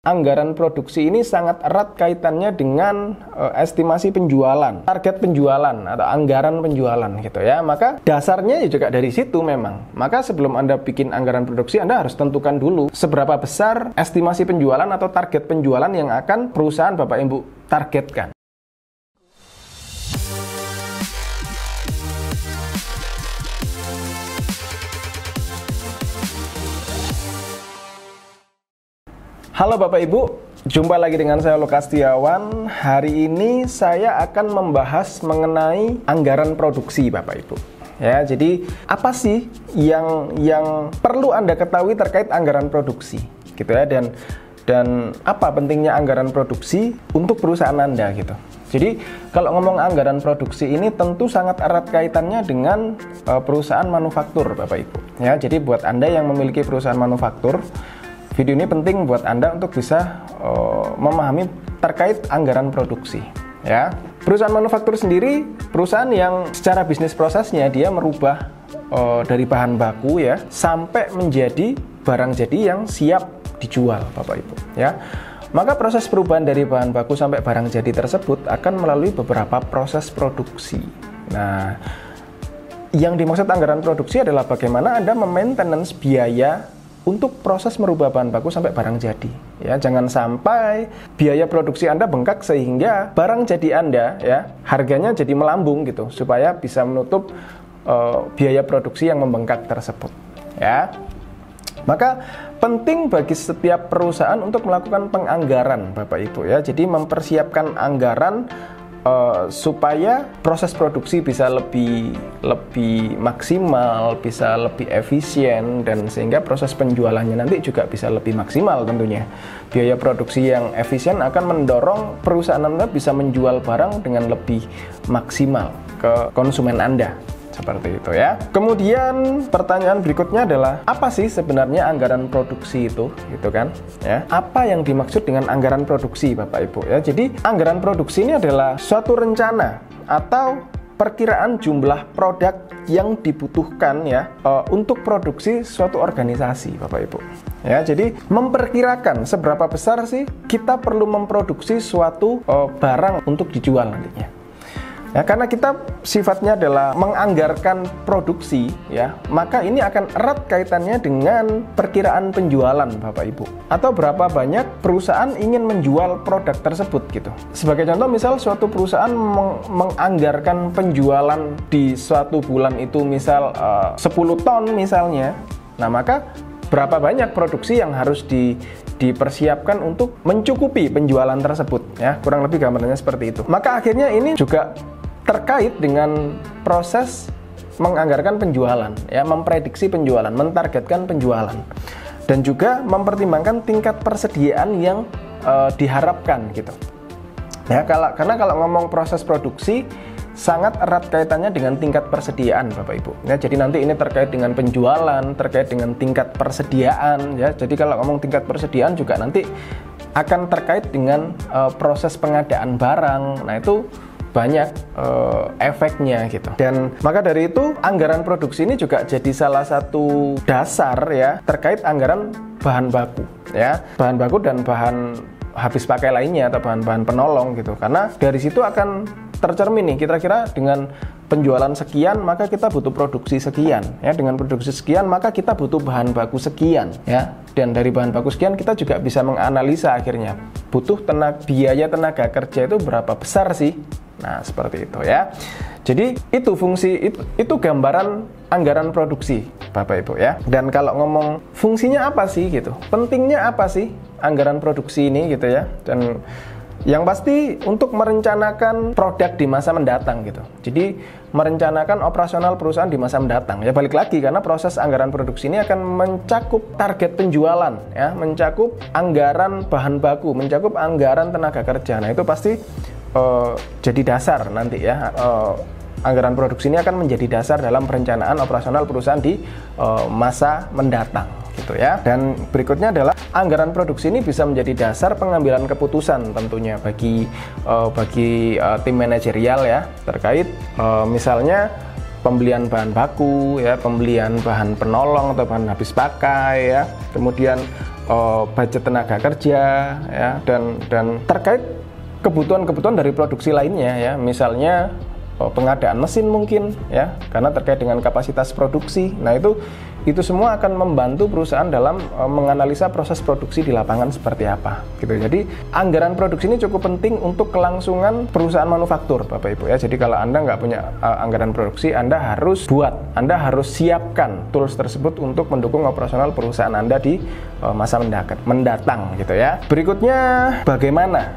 anggaran produksi ini sangat erat kaitannya dengan estimasi penjualan, target penjualan atau anggaran penjualan gitu ya. Maka dasarnya juga dari situ memang. Maka sebelum Anda bikin anggaran produksi, Anda harus tentukan dulu seberapa besar estimasi penjualan atau target penjualan yang akan perusahaan Bapak Ibu targetkan. Halo Bapak Ibu, jumpa lagi dengan saya Lukas Setiawan. Hari ini saya akan membahas mengenai anggaran produksi Bapak Ibu. Ya, jadi apa sih yang perlu Anda ketahui terkait anggaran produksi, gitu ya, dan apa pentingnya anggaran produksi untuk perusahaan Anda gitu. Jadi kalau ngomong anggaran produksi ini tentu sangat erat kaitannya dengan perusahaan manufaktur Bapak Ibu. Ya, jadi buat Anda yang memiliki perusahaan manufaktur, video ini penting buat Anda untuk bisa memahami terkait anggaran produksi. Ya, perusahaan manufaktur sendiri perusahaan yang secara bisnis prosesnya dia merubah dari bahan baku ya sampai menjadi barang jadi yang siap dijual, Bapak Ibu. Ya, maka proses perubahan dari bahan baku sampai barang jadi tersebut akan melalui beberapa proses produksi. Nah, yang dimaksud anggaran produksi adalah bagaimana Anda memaintenance biaya untuk proses merubah bahan baku sampai barang jadi. Ya, jangan sampai biaya produksi Anda bengkak sehingga barang jadi Anda ya harganya jadi melambung gitu, supaya bisa menutup biaya produksi yang membengkak tersebut. Ya, maka penting bagi setiap perusahaan untuk melakukan penganggaran, Bapak Ibu ya. Jadi mempersiapkan anggaran supaya proses produksi bisa lebih maksimal, bisa lebih efisien, dan sehingga proses penjualannya nanti juga bisa lebih maksimal tentunya. Biaya produksi yang efisien akan mendorong perusahaan Anda bisa menjual barang dengan lebih maksimal ke konsumen Anda. Seperti itu ya. Kemudian pertanyaan berikutnya adalah apa sih sebenarnya anggaran produksi itu, gitu kan? Ya. Apa yang dimaksud dengan anggaran produksi, Bapak Ibu ya? Jadi anggaran produksi ini adalah suatu rencana atau perkiraan jumlah produk yang dibutuhkan ya untuk produksi suatu organisasi, Bapak Ibu. Ya, jadi memperkirakan seberapa besar sih kita perlu memproduksi suatu barang untuk dijual nantinya. Ya, karena kita sifatnya adalah menganggarkan produksi ya, maka ini akan erat kaitannya dengan perkiraan penjualan Bapak Ibu, atau berapa banyak perusahaan ingin menjual produk tersebut gitu. Sebagai contoh, misal suatu perusahaan menganggarkan penjualan di suatu bulan itu misal 10 ton misalnya, nah maka berapa banyak produksi yang harus dipersiapkan untuk mencukupi penjualan tersebut ya, kurang lebih gambarnya seperti itu. Maka akhirnya ini juga terkait dengan proses menganggarkan penjualan ya, memprediksi penjualan, mentargetkan penjualan, dan juga mempertimbangkan tingkat persediaan yang diharapkan gitu ya. Karena kalau ngomong proses produksi sangat erat kaitannya dengan tingkat persediaan Bapak Ibu ya. Jadi nanti ini terkait dengan penjualan, terkait dengan tingkat persediaan ya. Jadi kalau ngomong tingkat persediaan juga nanti akan terkait dengan proses pengadaan barang. Nah, itu banyak efeknya gitu. Dan maka dari itu anggaran produksi ini juga jadi salah satu dasar ya terkait anggaran bahan baku ya, bahan baku dan bahan habis pakai lainnya atau bahan-bahan penolong gitu. Karena dari situ akan tercermin nih kira-kira dengan penjualan sekian maka kita butuh produksi sekian ya, dengan produksi sekian maka kita butuh bahan baku sekian ya, dan dari bahan baku sekian kita juga bisa menganalisa akhirnya butuh biaya tenaga kerja itu berapa besar sih. Nah, seperti itu ya. Jadi itu fungsi itu gambaran anggaran produksi Bapak Ibu ya. Dan kalau ngomong fungsinya apa sih gitu, pentingnya apa sih anggaran produksi ini gitu ya. Dan yang pasti untuk merencanakan produk di masa mendatang gitu. Jadi merencanakan operasional perusahaan di masa mendatang. Ya balik lagi karena proses anggaran produksi ini akan mencakup target penjualan ya, mencakup anggaran bahan baku, mencakup anggaran tenaga kerja. Nah, itu pasti jadi dasar nanti ya. Anggaran produksi ini akan menjadi dasar dalam perencanaan operasional perusahaan di masa mendatang gitu ya. Dan berikutnya adalah anggaran produksi ini bisa menjadi dasar pengambilan keputusan tentunya bagi tim manajerial ya, terkait misalnya pembelian bahan baku ya, pembelian bahan penolong atau bahan habis pakai ya, kemudian budget tenaga kerja ya, dan terkait kebutuhan-kebutuhan dari produksi lainnya ya, misalnya pengadaan mesin mungkin ya, karena terkait dengan kapasitas produksi. Nah itu semua akan membantu perusahaan dalam menganalisa proses produksi di lapangan seperti apa gitu. Jadi anggaran produksi ini cukup penting untuk kelangsungan perusahaan manufaktur Bapak Ibu ya. Jadi kalau Anda nggak punya anggaran produksi, Anda harus siapkan tools tersebut untuk mendukung operasional perusahaan Anda di masa mendatang gitu ya. Berikutnya bagaimana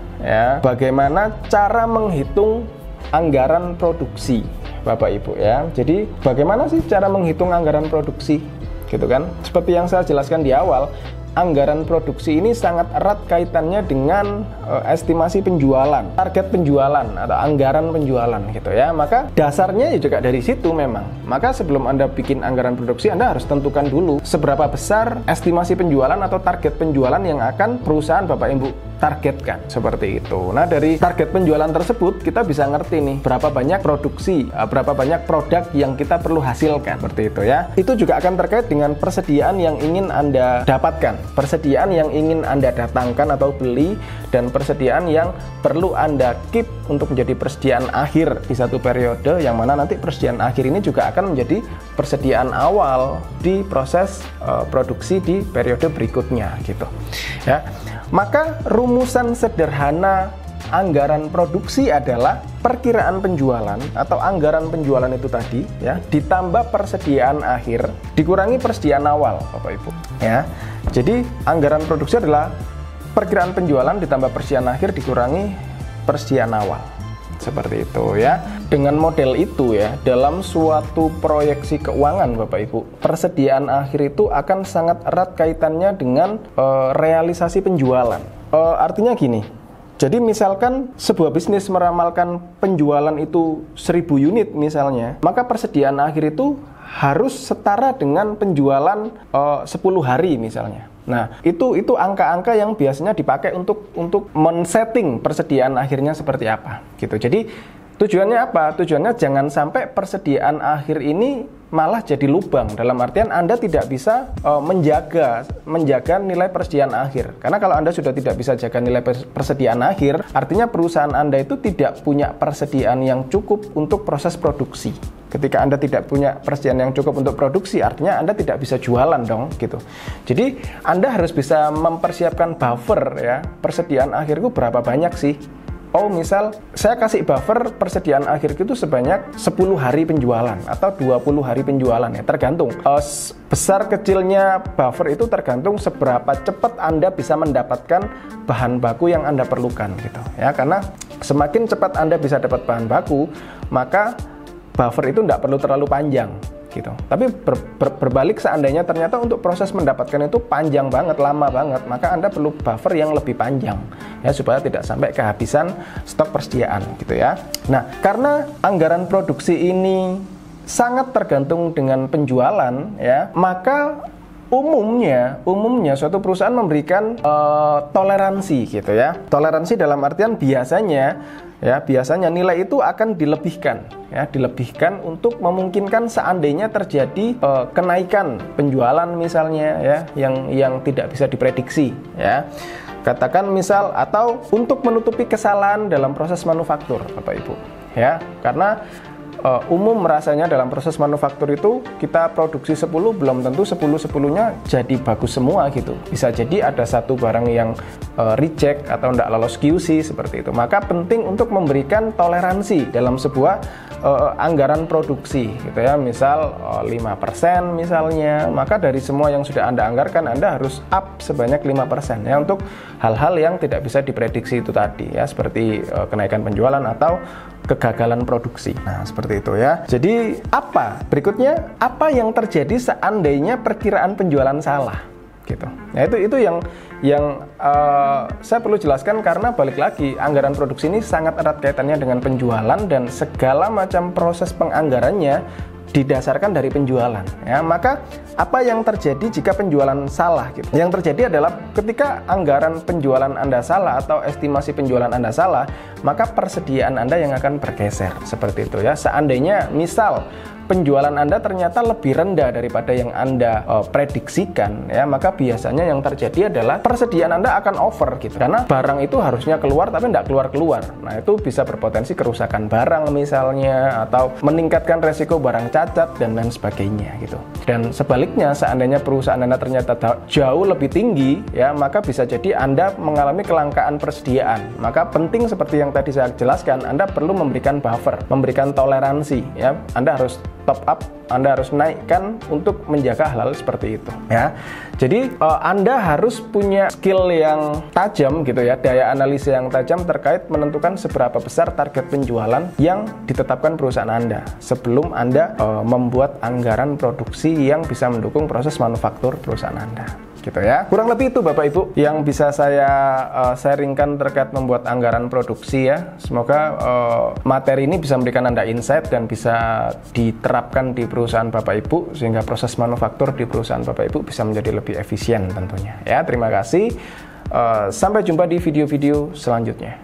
cara menghitung anggaran produksi Bapak Ibu ya. Jadi bagaimana sih cara menghitung anggaran produksi gitu kan? Seperti yang saya jelaskan di awal, anggaran produksi ini sangat erat kaitannya dengan estimasi penjualan, target penjualan atau anggaran penjualan gitu ya. Maka dasarnya juga dari situ memang. Maka sebelum Anda bikin anggaran produksi, Anda harus tentukan dulu seberapa besar estimasi penjualan atau target penjualan yang akan perusahaan Bapak Ibu targetkan, seperti itu. Nah, dari target penjualan tersebut kita bisa ngerti nih berapa banyak produksi, berapa banyak produk yang kita perlu hasilkan, seperti itu ya. Itu juga akan terkait dengan persediaan yang ingin Anda dapatkan, persediaan yang ingin Anda datangkan atau beli, dan persediaan yang perlu Anda keep untuk menjadi persediaan akhir di satu periode, yang mana nanti persediaan akhir ini juga akan menjadi persediaan awal di proses produksi di periode berikutnya gitu ya. Maka rumusan sederhana anggaran produksi adalah perkiraan penjualan atau anggaran penjualan itu tadi ya, ditambah persediaan akhir dikurangi persediaan awal Bapak Ibu ya. Jadi anggaran produksi adalah perkiraan penjualan ditambah persediaan akhir dikurangi persediaan awal, seperti itu ya. Dengan model itu ya, dalam suatu proyeksi keuangan Bapak Ibu, persediaan akhir itu akan sangat erat kaitannya dengan realisasi penjualan. Artinya gini, jadi misalkan sebuah bisnis meramalkan penjualan itu 1000 unit misalnya, maka persediaan akhir itu harus setara dengan penjualan 10 hari misalnya. Nah, itu angka-angka yang biasanya dipakai untuk men-setting persediaan akhirnya seperti apa gitu. Jadi tujuannya apa? Tujuannya jangan sampai persediaan akhir ini malah jadi lubang. Dalam artian Anda tidak bisa menjaga nilai persediaan akhir. Karena kalau Anda sudah tidak bisa jaga nilai persediaan akhir, artinya perusahaan Anda itu tidak punya persediaan yang cukup untuk proses produksi. Ketika Anda tidak punya persediaan yang cukup untuk produksi, artinya Anda tidak bisa jualan dong gitu. Jadi Anda harus bisa mempersiapkan buffer ya. Persediaan akhirku berapa banyak sih? Oh, misal saya kasih buffer persediaan akhir itu sebanyak 10 hari penjualan atau 20 hari penjualan ya, tergantung. Besar kecilnya buffer itu tergantung seberapa cepat Anda bisa mendapatkan bahan baku yang Anda perlukan gitu ya. Karena semakin cepat Anda bisa dapat bahan baku, maka buffer itu tidak perlu terlalu panjang gitu. Tapi berbalik seandainya ternyata untuk proses mendapatkan itu panjang banget, lama banget, maka Anda perlu buffer yang lebih panjang ya, supaya tidak sampai kehabisan stok persediaan gitu ya. Nah, karena anggaran produksi ini sangat tergantung dengan penjualan ya, maka umumnya suatu perusahaan memberikan toleransi gitu ya. Toleransi dalam artian biasanya nilai itu akan dilebihkan untuk memungkinkan seandainya terjadi kenaikan penjualan misalnya ya, yang tidak bisa diprediksi ya. Katakan misal, atau untuk menutupi kesalahan dalam proses manufaktur Bapak Ibu ya. Karena umum rasanya dalam proses manufaktur itu kita produksi 10, belum tentu 10-10-nya jadi bagus semua gitu. Bisa jadi ada satu barang yang reject atau tidak lolos QC seperti itu. Maka penting untuk memberikan toleransi dalam sebuah anggaran produksi gitu ya. Misal 5% misalnya, maka dari semua yang sudah Anda anggarkan, Anda harus up sebanyak 5% ya, untuk hal-hal yang tidak bisa diprediksi itu tadi ya, seperti kenaikan penjualan atau kegagalan produksi. Nah, seperti itu ya. Jadi berikutnya apa yang terjadi seandainya perkiraan penjualan salah gitu. Nah, itu yang saya perlu jelaskan, karena balik lagi anggaran produksi ini sangat erat kaitannya dengan penjualan dan segala macam proses penganggarannya didasarkan dari penjualan ya. Maka apa yang terjadi jika penjualan salah gitu? Yang terjadi adalah ketika anggaran penjualan Anda salah atau estimasi penjualan Anda salah, maka persediaan Anda yang akan bergeser seperti itu ya. Seandainya misal penjualan Anda ternyata lebih rendah daripada yang Anda prediksikan, ya, maka biasanya yang terjadi adalah persediaan Anda akan over gitu. Karena barang itu harusnya keluar tapi tidak keluar-keluar. Nah, itu bisa berpotensi kerusakan barang misalnya, atau meningkatkan resiko barang cacat dan lain sebagainya gitu. Dan sebaliknya, seandainya perusahaan Anda ternyata jauh lebih tinggi, ya, maka bisa jadi Anda mengalami kelangkaan persediaan. Maka penting seperti yang tadi saya jelaskan, Anda perlu memberikan buffer, memberikan toleransi, ya. Anda harus top up, Anda harus naikkan untuk menjaga hal-hal seperti itu, ya. Jadi Anda harus punya skill yang tajam gitu ya, daya analisa yang tajam terkait menentukan seberapa besar target penjualan yang ditetapkan perusahaan Anda sebelum Anda membuat anggaran produksi yang bisa mendukung proses manufaktur perusahaan Anda. Gitu ya. Kurang lebih itu Bapak Ibu yang bisa saya sharingkan terkait membuat anggaran produksi ya. Semoga materi ini bisa memberikan Anda insight dan bisa diterapkan di perusahaan Bapak Ibu sehingga proses manufaktur di perusahaan Bapak Ibu bisa menjadi lebih efisien tentunya. Ya, terima kasih. Sampai jumpa di video-video selanjutnya.